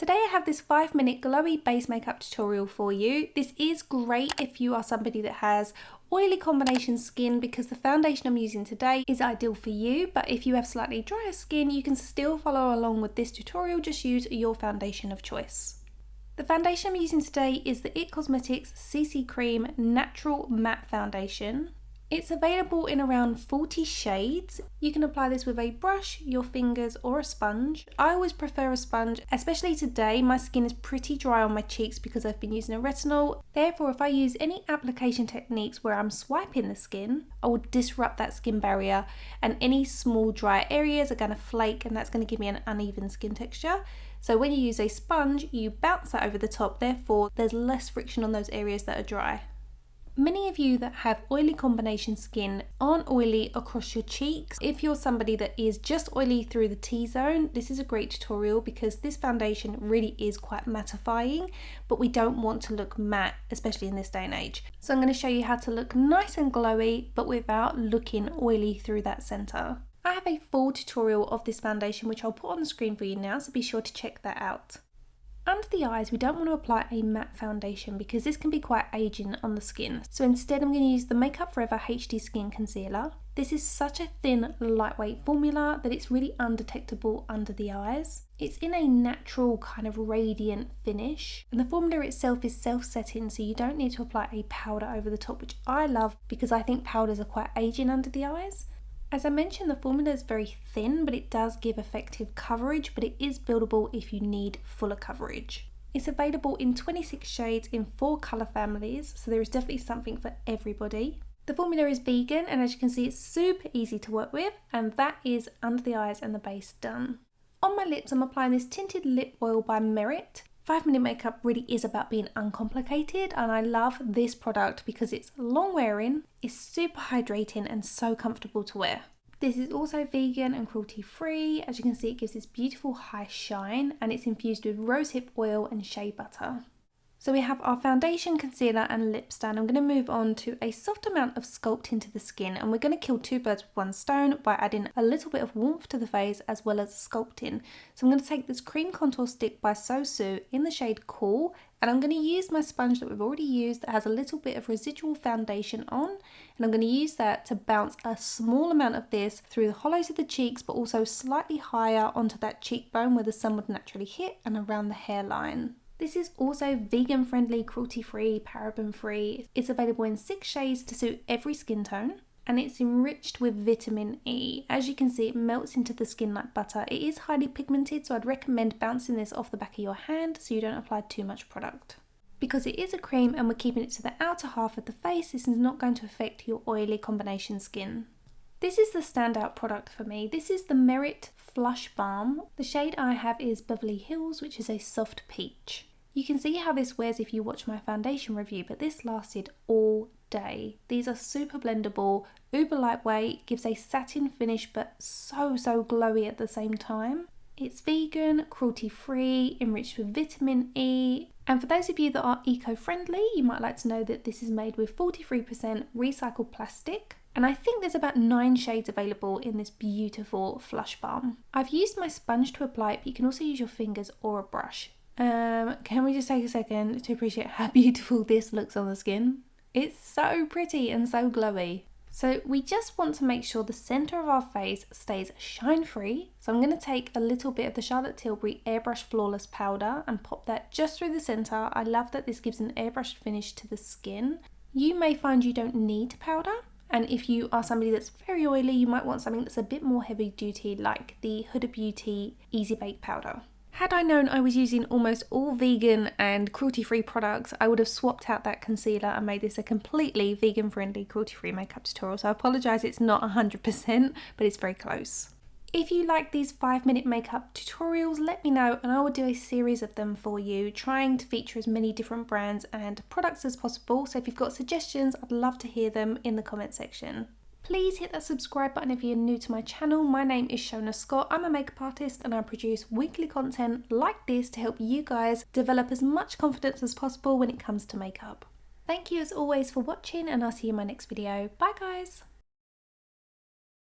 Today I have this 5-minute glowy base makeup tutorial for you. This is great if you are somebody that has oily combination skin because the foundation I'm using today is ideal for you, but if you have slightly drier skin you can still follow along with this tutorial, just use your foundation of choice. The foundation I'm using today is the IT Cosmetics CC Cream Natural Matte Foundation. It's available in around 40 shades. You can apply this with a brush, your fingers or a sponge. I always prefer a sponge, especially today. My skin is pretty dry on my cheeks because I've been using a retinol. Therefore, if I use any application techniques where I'm swiping the skin, I will disrupt that skin barrier and any small dry areas are going to flake and that's going to give me an uneven skin texture. So when you use a sponge, you bounce that over the top, therefore there's less friction on those areas that are dry. Many of you that have oily combination skin aren't oily across your cheeks. If you're somebody that is just oily through the T-zone, this is a great tutorial because this foundation really is quite mattifying, but we don't want to look matte, especially in this day and age. So I'm going to show you how to look nice and glowy, but without looking oily through that center. I have a full tutorial of this foundation which I'll put on the screen for you now, so be sure to check that out. Under the eyes, we don't want to apply a matte foundation because this can be quite aging on the skin. So instead I'm going to use the Makeup Forever HD Skin Concealer. This is such a thin, lightweight formula that it's really undetectable under the eyes. It's in a natural kind of radiant finish. And the formula itself is self-setting, so you don't need to apply a powder over the top, which I love because I think powders are quite aging under the eyes. As I mentioned, the formula is very thin, but it does give effective coverage, but it is buildable if you need fuller coverage. It's available in 26 shades in 4 colour families, so there is definitely something for everybody. The formula is vegan, and as you can see, it's super easy to work with, and that is under the eyes and the base done. On my lips, I'm applying this Tinted Lip Oil by Merit. 5-minute makeup really is about being uncomplicated, and I love this product because it's long wearing, it's super hydrating and so comfortable to wear. This is also vegan and cruelty free. As you can see, it gives this beautiful high shine and it's infused with rosehip oil and shea butter. So we have our foundation, concealer and lips done. I'm going to move on to a soft amount of Sculpting to the skin, and we're going to kill 2 birds with 1 stone by adding a little bit of warmth to the face as well as Sculpting. So I'm going to take this cream contour stick by SOSU in the shade Cool, and I'm going to use my sponge that we've already used that has a little bit of residual foundation on, and I'm going to use that to bounce a small amount of this through the hollows of the cheeks but also slightly higher onto that cheekbone where the sun would naturally hit and around the hairline. This is also vegan friendly, cruelty free, paraben free. It's available in 6 shades to suit every skin tone, and it's enriched with vitamin E. As you can see, it melts into the skin like butter. It is highly pigmented, so I'd recommend bouncing this off the back of your hand so you don't apply too much product. Because it is a cream and we're keeping it to the outer half of the face, this is not going to affect your oily combination skin. This is the standout product for me. This is the Merit Flush Balm. The shade I have is Beverly Hills, which is a soft peach. You can see how this wears if you watch my foundation review, but this lasted all day. These are super blendable, uber lightweight, gives a satin finish but so glowy at the same time. It's vegan, cruelty free, enriched with vitamin E. And for those of you that are eco-friendly, you might like to know that this is made with 43% recycled plastic. And I think there's about 9 shades available in this beautiful flush balm. I've used my sponge to apply it, but you can also use your fingers or a brush. Can we just take a second to appreciate how beautiful this looks on the skin? It's so pretty and so glowy. So we just want to make sure the centre of our face stays shine free. So I'm going to take a little bit of the Charlotte Tilbury Airbrush Flawless Powder and pop that just through the centre. I love that this gives an airbrushed finish to the skin. You may find you don't need powder. And if you are somebody that's very oily, you might want something that's a bit more heavy duty, like the Huda Beauty Easy Bake Powder. Had I known I was using almost all vegan and cruelty-free products, I would have swapped out that concealer and made this a completely vegan-friendly, cruelty-free makeup tutorial. So I apologise, it's not 100%, but it's very close. If you like these 5-minute makeup tutorials, let me know and I will do a series of them for you, trying to feature as many different brands and products as possible. So if you've got suggestions, I'd love to hear them in the comment section. Please hit that subscribe button if you're new to my channel. My name is Shonagh Scott. I'm a makeup artist and I produce weekly content like this to help you guys develop as much confidence as possible when it comes to makeup. Thank you as always for watching, and I'll see you in my next video. Bye guys!